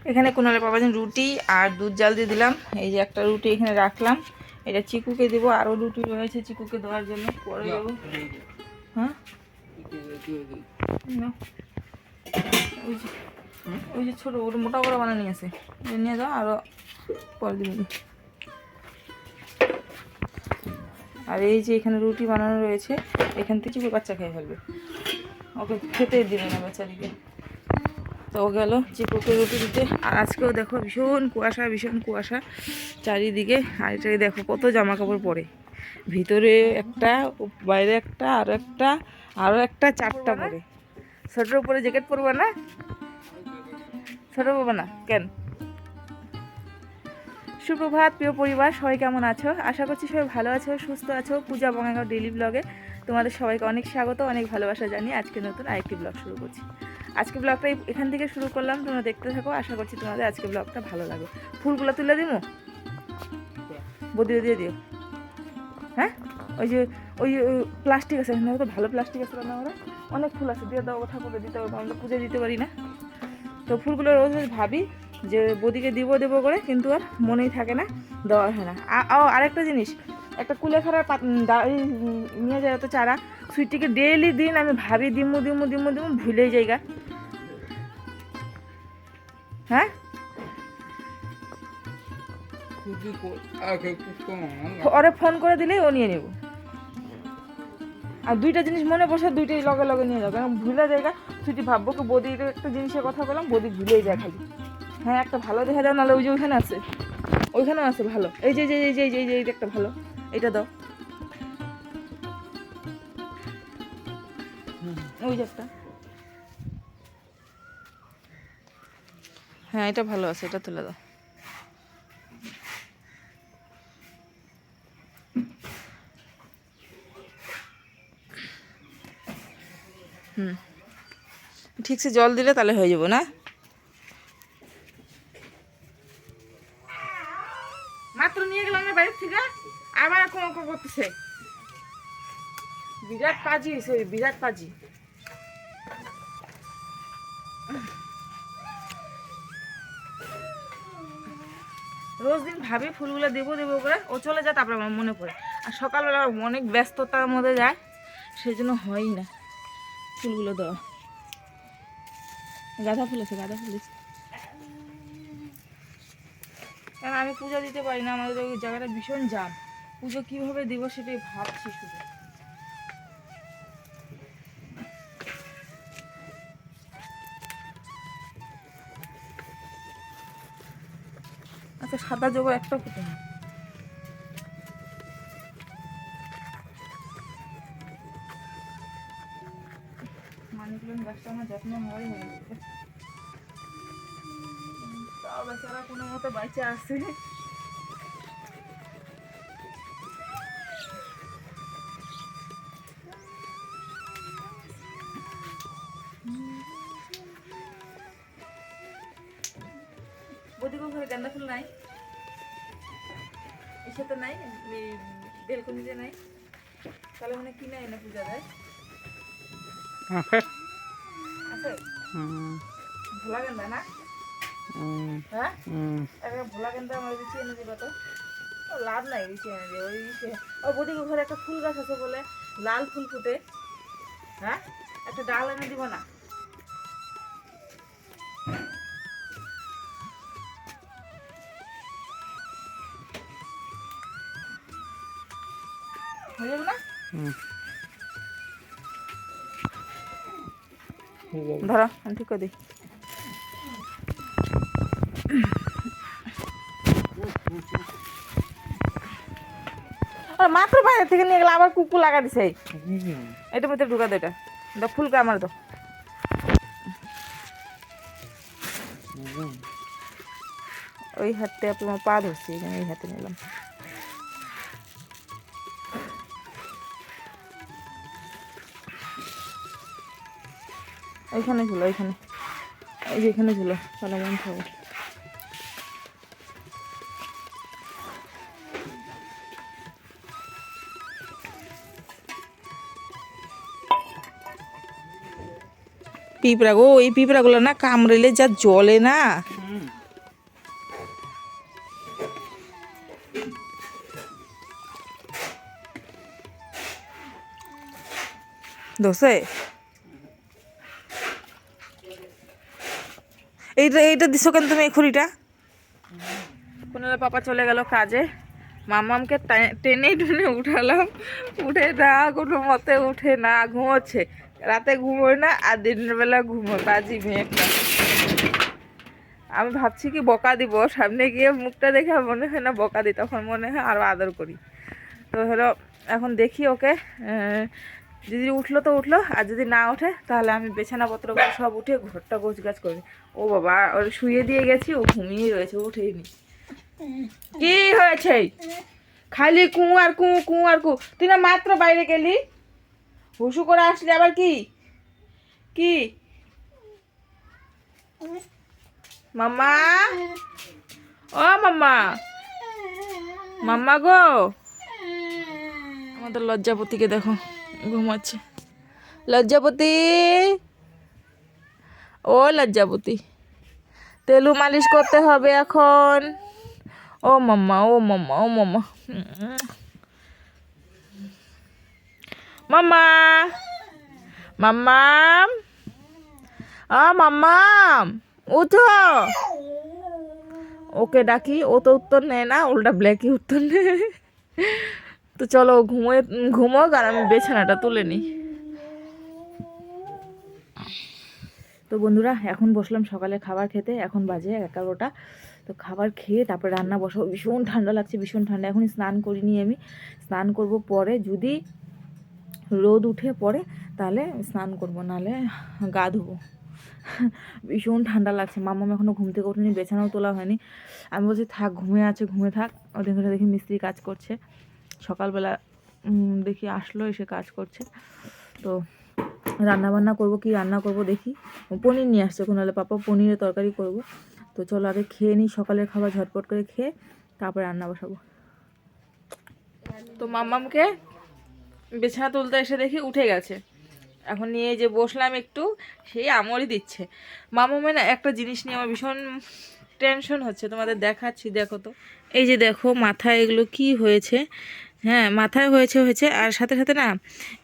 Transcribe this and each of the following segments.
এখানে কোনালে বাবার জন্য রুটি আর দুধ জাল দিয়ে দিলাম। এই যে একটা রুটি এখানে রাখলাম, এটা চিকুকে দেবো। আরও রুটি রয়েছে চিকুকে দেওয়ার জন্য, পরে দেবো। হ্যাঁ না, ওই যে ছোটো ওটা মোটা করে বানানো নিয়ে আসে, নিয়ে যাও, আরও পরে দিবি। আর এই যে এখানে রুটি বানানো রয়েছে, এখান থেকে চিকু বাচ্চা খেয়ে ফেলবে, ওকে খেতে দিবে না বাচ্চাদিকে। তো ও গেল চিকুকে রুটি দিতে। আর আজকেও দেখো ভীষণ কুয়াশা চারিদিকে। আর এটাকে দেখো কত জামা কাপড় পরে, ভিতরে একটা, বাইরে একটা, আরও একটা, চারটা পরে। সোয়েটার উপরে জ্যাকেট পরবা না? সোয়েটার পরবা না কেন? সুপ্রভাত প্রিয় পরিবার, সবাই কেমন আছো? আশা করছি সবাই ভালো আছো, সুস্থ আছো। পূজা বঙ্গাগাঁও ডেইলি ব্লগে তোমাদের সবাইকে অনেক স্বাগত, অনেক ভালোবাসা জানিয়ে আজকে নতুন আরেকটি ব্লগ শুরু করছি। আজকে ব্লগটা এখান থেকে শুরু করলাম, তোমরা দেখতে থাকো। আশা করছি তোমাদের আজকে ব্লগটা ভালো লাগে। ফুলগুলো তুলে দিবো, বদিয়ে দিয়ে দিও। হ্যাঁ, ওই প্লাস্টিক আছে, তো ভালো প্লাস্টিক আছে না, ওরা অনেক ফুল আছে, দিয়ে দাও, ঠাকুরে দিতে পারবো, আমরা পুজো দিতে পারি না। তো ফুলগুলো রোজ রোজ ভাবি যে বদিকে দেবো করে, কিন্তু আর মনেই থাকে না, দেওয়া হয় না। আরেকটা জিনিস, একটা কুলেখাড়ার নিয়ে যায় তো চারা, সুইটিকে ডেইলি দিন আমি ভাবি দিমু ভুলেই যাইগা। হ্যাঁ, ওরে ফোন করে দিলেই ও নিয়ে নেব। আর দুইটা জিনিস মনে বসে, দুইটাই লগে লগে নিয়ে যাবো, কারণ ভুলে জায়গা। সুইটি ভাববো কি বদির একটা জিনিসের কথা বললাম, বদি ভুলেই যায় খালি। হ্যাঁ, একটা ভালো দেখা যাও, নাহলে ওই যে ওইখানে আছে, ওইখানেও আছে ভালো। এই যে এইটা একটা ভালো, এটা দাও। ওই যে একটা, হ্যাঁ এটা ভালো আছে, এটা তুলে দাও। ঠিকছে জল দিলে তাহলে হয়ে যাবো না? মাত্র নিয়ে গেলাম না বাইরের থেকে, আবার করতেছে। বিরাট পাজি হয়েছে, বিরাট পাজি। রোজ দিন ভাবি ফুলগুলো দেবো করে, ও চলে যায়, তারপরে আমার মনে পড়ে। আর সকালবেলা অনেক ব্যস্ততার মধ্যে যায়, সেই জন্য হয়ই না ফুলগুলো দেওয়া। গাঁদা ফুল আছে, কারণ আমি পূজা দিতে পারি না, আমাদের ওই জায়গাটা ভীষণ জাম। পুজো কীভাবে দিব সেটাই ভাবছি শুধু। আচ্ছা, সাদা জোগাড় একটা ফুটে না। মানিগুলোর গাছটা আমার যত্ন হওয়াই হয়ে গেছে, তাও বেচারা কোনো মতো বাইচে আসে। বদিকে ঘরে গাঁদা ফুল নাই, এসে নাই, বেলকনিতে নাই, তাহলে মানে কিনে এনে পূজা দেয়। আছে ভোলা গেন্দা না? হ্যাঁ, ভোলা গেন্দা আমার রিচি এনে দিবা তো। লাভ নাই রিচি এনে দিয়ে, ওই বদিকে ঘরে একটা ফুল গাছ আছে বলে, লাল ফুল ফুটে। হ্যাঁ, একটা ডাল এনে দিব না? হয়ে যাবে না? ধরো আমি ঠিক করে দিই। মাত্র বাইরে থেকে নিয়ে গেলে আবার কুকুর লাগা দিছে, এটার মধ্যে ঢুকা দে, এটা ফুলকে আমার তো। ওই হাতে তোমার পা ধরছি, এই হাতে নিলাম। ওইখানে ঝুলো, ওইখানে, এই যে এখানে ঝুলো, তাহলে মন খাবো। পিঁপড়া গো, এই পিঁপড়াগুলো না কামড়েলে যা জলে না, দোষে এইটা দিছো কেন তুমি এই খুঁড়িটা? কোনালে পাপা চলে গেল কাজে, মামামকে টেনে টুনে উঠালাম, উঠে না কোনো মতে উঠে না, ঘুমোচ্ছে। রাতে ঘুমোয় না আর দিনের বেলা ঘুমোয়, বাজি মেয়েটা। আমি ভাবছি কি বকা দিব, সামনে গিয়ে মুখটা দেখে মনে হয় না বকা দিই, তখন মনে হয় আরও আদর করি। তো হলো এখন দেখি ওকে, যদি উঠলো তো উঠলো, আর যদি না ওঠে তাহলে আমি বিছানাপত্রগুলো সব উঠে ঘরটা গোছগাছ করি। ও বাবা, ওর শুয়ে দিয়ে গেছি, ও ঘুমিয়ে রয়েছে, উঠেইনি। কি হয়েছে? খালি কু আর কু, কু আর কু। তুই না মাত্র বাইরে গেলি, হুসু করে আসলি আবার কি? কি মাম্মা? ও মাম্মা, মাম্মা গো। আমাদের লজ্জাপতিকে দেখো ঘুমাচ্ছে। লজ্জাপতি, ও লজ্জাপতি, তেলু মালিশ করতে হবে এখন। ও মাম্মা, ও মাম্মা, ও মাম্মা, মাম্মা, মাম্মাম, মাম্মাম উঠো। ওকে ডাকি, ও তো উত্তর নেয় না, উল্টা ব্ল্যাকই উত্তর নেয়। তো চলো ঘুমোক আর আমি বিছানাটা তুলে নিই। তো বন্ধুরা, এখন বসলাম সকালে খাবার খেতে, এখন বাজে 11টা। তো খাবার খেয়ে তারপরে রান্না বসাবো। ভীষণ ঠান্ডা লাগছে, ভীষণ ঠান্ডা। এখন স্নান করিনি, আমি স্নান করব পরে, যদি রোদ উঠে পড়ে তাহলে স্নান করব, নাহলে গা ধোবো। ভীষণ ঠান্ডা লাগছে। মাম্মাম এখনও ঘুম থেকে ওঠেনি, বিছানাও তোলা হয়নি। আমি বলছি থাক, ঘুমিয়ে আছে, ঘুমিয়ে থাক। ওদের দেখি মিস্ত্রি কাজ করছে, সকালবেলা দেখি আসলো, এসে কাজ করছে। তো রান্নাবান্না করব, কি রান্না করব দেখি। পনির নিয়ে আসছে কোনালে পাপা, পনিরের তরকারি করব। তো চলো আগে খেয়ে নিই, সকালের খাবার ঝটপট করে খেয়ে তারপরে রান্না বসাবো। তো মাম্মামকে বিছানা তুলতে এসে দেখি উঠে গেছে। এখন নিয়ে যে বসলাম একটু, সেই আমরই দিচ্ছে। মামামে না একটা জিনিস নিয়ে আমার ভীষণ টেনশন হচ্ছে, তোমাদের দেখাচ্ছি, দেখো তো। এই যে দেখো মাথায় এগুলো কি হয়েছে। হ্যাঁ, মাথায় হয়েছে আর সাথে সাথে না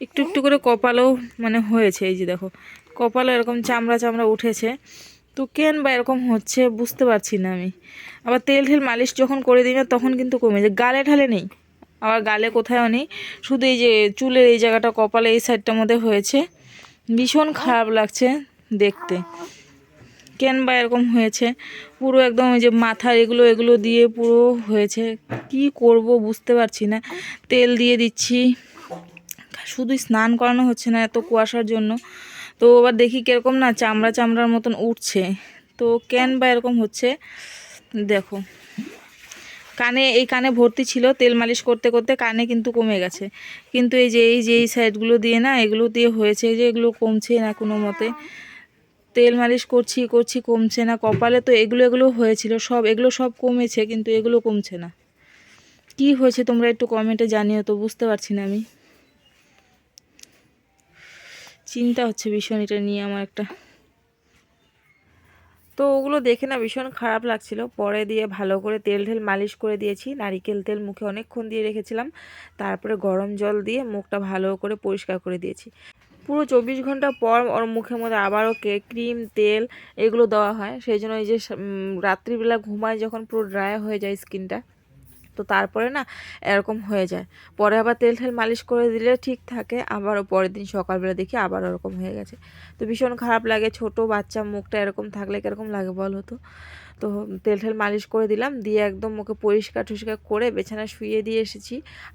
একটু একটু করে কপালও মানে হয়েছে। এই যে দেখো কপালও এরকম চামড়া চামড়া উঠেছে। তো কেন বা এরকম হচ্ছে বুঝতে পারছি না আমি। আবার তেল মালিশ যখন করে দিই না তখন কিন্তু কমে যায়, গালে ঢালে নেই, আবার গালে কোথাও নেই, শুধু এই যে চুলের এই জায়গাটা, কপালে এই সাইডটার মধ্যে হয়েছে। ভীষণ খারাপ লাগছে দেখতে, কেন বা এরকম হয়েছে। পুরো একদম ওই যে মাথার এগুলো দিয়ে পুরো হয়েছে। কি করব বুঝতে পারছি না। তেল দিয়ে দিচ্ছি, শুধু স্নান করানো হচ্ছে না এত কুয়াশার জন্য। তো আবার দেখি কীরকম না চামড়া চামড়ার মতন উঠছে। তো কেন বা এরকম হচ্ছে দেখো। এই কানে ভর্তি ছিল, তেল মালিশ করতে করতে কানে কিন্তু কমে গেছে। কিন্তু এই যে এই সাইডগুলো দিয়ে না, এগুলো দিয়ে হয়েছে, এই যে এগুলো কমছে না কোনো মতে। তেল মালিশ করছি কমছে না। কপালে তো এগুলো হয়েছিল, এগুলো সব কমেছে, কিন্তু এগুলো কমছে না। কি হয়েছে তোমরা একটু কমেন্টে জানিও তো, বুঝতে পারছি না আমি। চিন্তা হচ্ছে ভীষণ এটা নিয়ে আমার একটা। তো ওগুলো দেখে না ভীষণ খারাপ লাগছিল। পরে দিয়ে ভালো করে তেল মালিশ করে দিয়েছি, নারিকেল তেল মুখে অনেকক্ষণ দিয়ে রেখেছিলাম, তারপরে গরম জল দিয়ে মুখটা ভালো করে পরিষ্কার করে দিয়েছি। পুরো 24 ঘন্টা পর ওর মুখের মধ্যে আবারও ক্রিম তেল এগুলো দেওয়া হয়। সেই জন্য এই যে রাত্রিবেলা ঘুমায় যখন পুরো ড্রাই হয়ে যায় স্কিনটা, তো তারপরে না এরকম হয়ে যায়। পরে আবার তেল মালিশ করে দিলে ঠিক থাকে, আবারও পরের দিন সকালবেলা দেখি আবার ওরকম হয়ে গেছে। তো ভীষণ খারাপ লাগে, ছোট বাচ্চা মুখটা এরকম থাকলে কীরকম লাগে বলো তো। তো তেল মালিশ করে দিলাম, দিয়ে একদম মুখে পরিষ্কার টরিষ্কার করে বিছানায় শুয়ে দিয়ে এসেছি।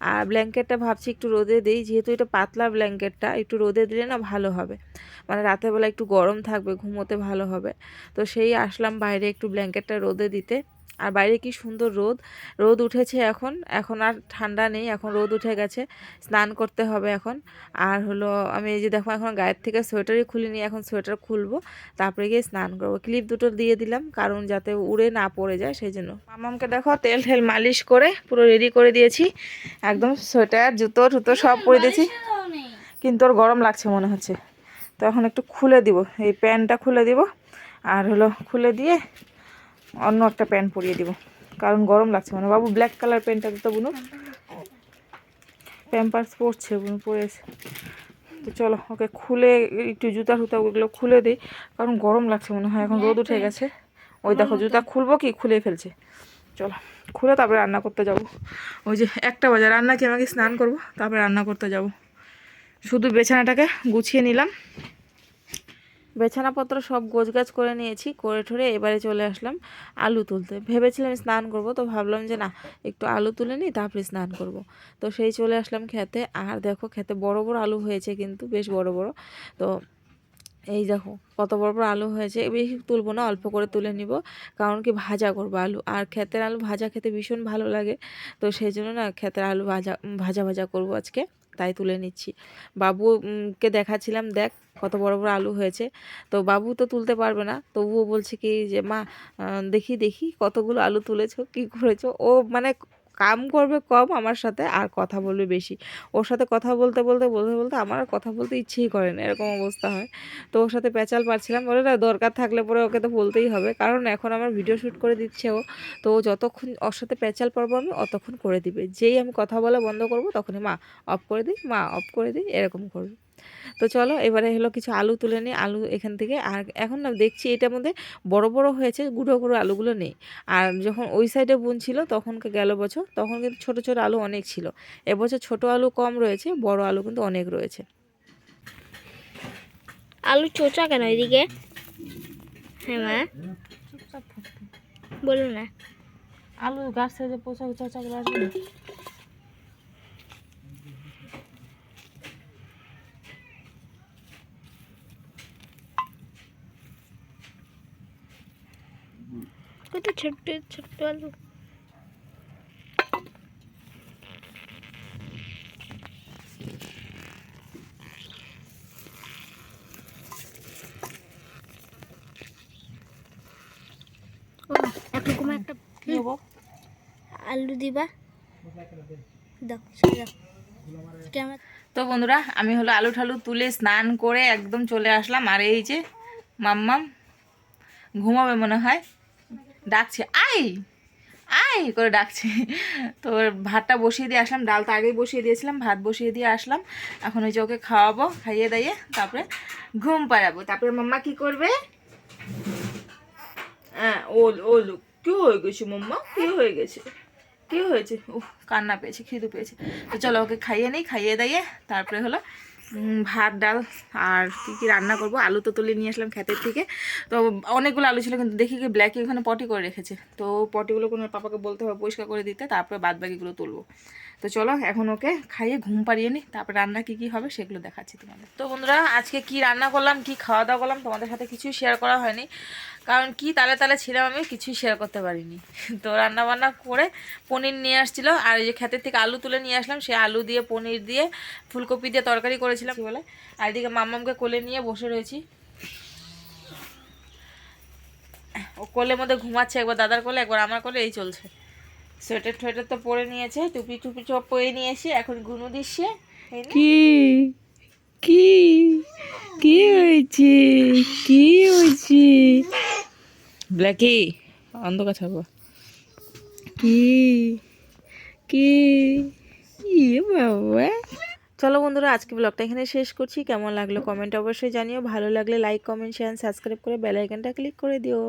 আর ব্ল্যাঙ্কেটটা ভাবছি একটু রোদে দিই, যেহেতু এটা পাতলা ব্ল্যাঙ্কেটটা, একটু রোদে দিলে না ভালো হবে, মানে রাতের বেলা একটু গরম থাকবে, ঘুমোতে ভালো হবে। তো সেই আসলাম বাইরে একটু ব্ল্যাঙ্কেটটা রোদে দিতে। আর বাইরে কি সুন্দর রোদ উঠেছে এখন আর ঠান্ডা নেই, এখন রোদ উঠে গেছে। স্নান করতে হবে এখন। আর হলো আমি এই যে দেখো এখন গায়ের থেকে সোয়েটারই খুলিনি, এখন সোয়েটার খুলবো, তারপরে গিয়ে স্নান করবো। ক্লিপ দুটো দিয়ে দিলাম কারণ যাতে উড়ে না পড়ে যায় সেই জন্য। মামামকে দেখো তেল মালিশ করে পুরো রেডি করে দিয়েছি, একদম সোয়েটার জুতো টুতো সব পরে দিয়েছি, কিন্তু ওর গরম লাগছে মনে হচ্ছে। তো এখন একটু খুলে দিব, এই প্যান্টটা খুলে দিব, আর হলো খুলে দিয়ে অন্য একটা প্যান্ট পরিয়ে দিব, কারণ গরম লাগছে মানে। বাবু ব্ল্যাক কালার প্যান্টটা দিতে বুনু, প্যাম্পার্স পরছে বুনু, পরেছে। তো চলো ওকে খুলে একটু জুতা টুতা ওগুলো খুলে দিই, কারণ গরম লাগছে মনে হয়, এখন রোদ উঠে গেছে। ওই দেখো জুতা খুলবো কি খুলে ফেলছে। চলো খুলে তারপরে রান্না করতে যাব। ওই যে 1টা বাজে, রান্না কি আমাকে স্নান করব তারপরে রান্না করতে যাব। শুধু বিছানাটাকে গুছিয়ে নিলাম, বিছানাপত্র সব গোছগাছ করে নিয়েছি, করে ঠরে এবারে চলে আসলাম আলু তুলতে। ভেবেছিলাম স্নান করব, তো ভাবলাম যে না একটু আলু তুলে নিই তারপরে স্নান করব। তো সেই চলে আসলাম খেতে। আর দেখো খেতে বড় বড় আলু হয়েছে, কিন্তু বেশ বড় বড়। তো এই দেখো কত বড় বড় আলু হয়েছে। বেশি তুলবো না, অল্প করে তুলে নিব, কারণ কি ভাজা করবো আলু। আর ক্ষেতের আলু ভাজা খেতে ভীষণ ভালো লাগে, তো সেই জন্য না ক্ষেতের আলু ভাজা ভাজা ভাজা করবো আজকে, তাই তুলে নিচ্ছি। বাবুকে দেখাচ্ছিলাম, দেখ কত বড় বড় আলু হয়েছে। তো বাবু তো তুলতে পারবে না, তবুও বলছে কি যে মা দেখি দেখি কতগুলো আলু তুলেছো, কি করেছো। ও মানে কাম করবে কম আমার সাথে, আর কথা বলবে বেশি। ওর সাথে কথা বলতে বলতে বলতে বলতে আমার আর কথা বলতে ইচ্ছেই করে না, এরকম অবস্থা হয়। তো ওর সাথে প্যাচাল পাচ্ছিলাম, বলে না দরকার থাকলে পরে ওকে তো বলতেই হবে, কারণ এখন আমার ভিডিও শ্যুট করে দিচ্ছে ও। তো ও যতক্ষণ ওর সাথে প্যাচাল পারবো আমি অতক্ষণ করে দিবে। যেই আমি কথা বলা বন্ধ করব তখনই মা অফ করে দিই, মা অফ করে দিই, এরকম করবে। তো চলো এবারে হলো কিছু আলু তুলে নিই, আলু এখান থেকে। আর এখন না দেখছি এটার মধ্যে বড় বড় হয়েছে, গুঁড়ো গুঁড়ো আলুগুলো নেই। আর যখন ওই সাইডে বুন ছিল তখন গেল বছর, তখন কিন্তু ছোট ছোট আলু অনেক ছিল। এবছর ছোট আলু কম রয়েছে, বড় আলু কিন্তু অনেক রয়েছে। আলু চোচা কেন এদিকে? হ্যাঁ মা বলুন না। আলু গাছ থেকে যে পোচা চোচাগুলো আসবে না। কত ছোট্ট ছোট্ট আলু। এরকম একটা নেবো। আলু দিবা, দাও সেটা দাও। তো বন্ধুরা আমি হলো আলু ঠালু তুলে স্নান করে একদম চলে আসলাম। আর এই যে মাম্মাম ঘুমাবে মনে হয়, ডাকছে আই আই করে ডাকছে। তো ভাতটা বসিয়ে দিয়ে আসলাম, ডাল তো আগেই বসিয়ে দিয়েছিলাম, ভাত বসিয়ে দিয়ে আসলাম। এখন ওই যে ওকে খাওয়াবো, খাইয়ে দাইয়ে তারপরে ঘুম পাড়াবো। তারপরে মাম্মা কি করবে? হ্যাঁ ওল ওল কি হয়ে গেছে মাম্মা, কি হয়ে গেছে, কি হয়েছে? কান্না পেয়েছে, খিদে পেয়েছে। তো চলো ওকে খাইয়ে নিই, খাইয়ে দাইয়ে তারপরে হলো ভাত ডাল আর কী কী রান্না করব। আলু তো তুলে নিয়ে আসলাম ক্ষেতের থেকে। তো অনেকগুলো আলু ছিল, কিন্তু দেখি কি ব্ল্যাকে ওখানে পটি করে রেখেছে। তো পটিগুলো কোনো পাপাকে বলতে হবে পরিষ্কার করে দিতে, তারপরে বাদ বাকিগুলো তুলবো। তো চলো এখন ওকে খাইয়ে ঘুম পাড়িয়ে নিই, তারপরে রান্না কী কী হবে সেগুলো দেখাচ্ছি তোমাদের। তো বন্ধুরা আজকে কি রান্না করলাম, কি খাওয়া দাওয়া করলাম তোমাদের সাথে কিছুই শেয়ার করা হয়নি, কারণ কি তালে তালে ছিলাম, আমি কিছুই শেয়ার করতে পারিনি। তো রান্না বান্না করে পনির নিয়ে আসছিলো, আর এই যে ক্ষেতের থেকে আলু তুলে নিয়ে আসলাম, সে আলু দিয়ে পনির দিয়ে ফুলকপি দিয়ে তরকারি করেছিলাম বলে। আর এদিকে মাম্মামকে কোলে নিয়ে বসে রয়েছি, ও কোলের মধ্যে ঘুমাচ্ছে, একবার দাদার কোলে একবার আমার কোলে, এই চলছে। সোয়েটার টোয়েটার তো পরে নিয়েছে, টুপি টুপি সব পরে নিয়েছি, এখন গুনু দিচ্ছে। কি কি কি হয়েছে, কি হয়েছে? ব্ল্যাকি অন্ধকার ছাড়বো, কি কি ইয়ে বাবা। চলো বন্ধুরা আজকে ব্লগটা এখানে শেষ করছি। কেমন লাগলো কমেন্ট অবশ্যই জানিও, ভালো লাগলে লাইক কমেন্ট শেয়ার সাবস্ক্রাইব করে বেল আইকনটা ক্লিক করে দিও।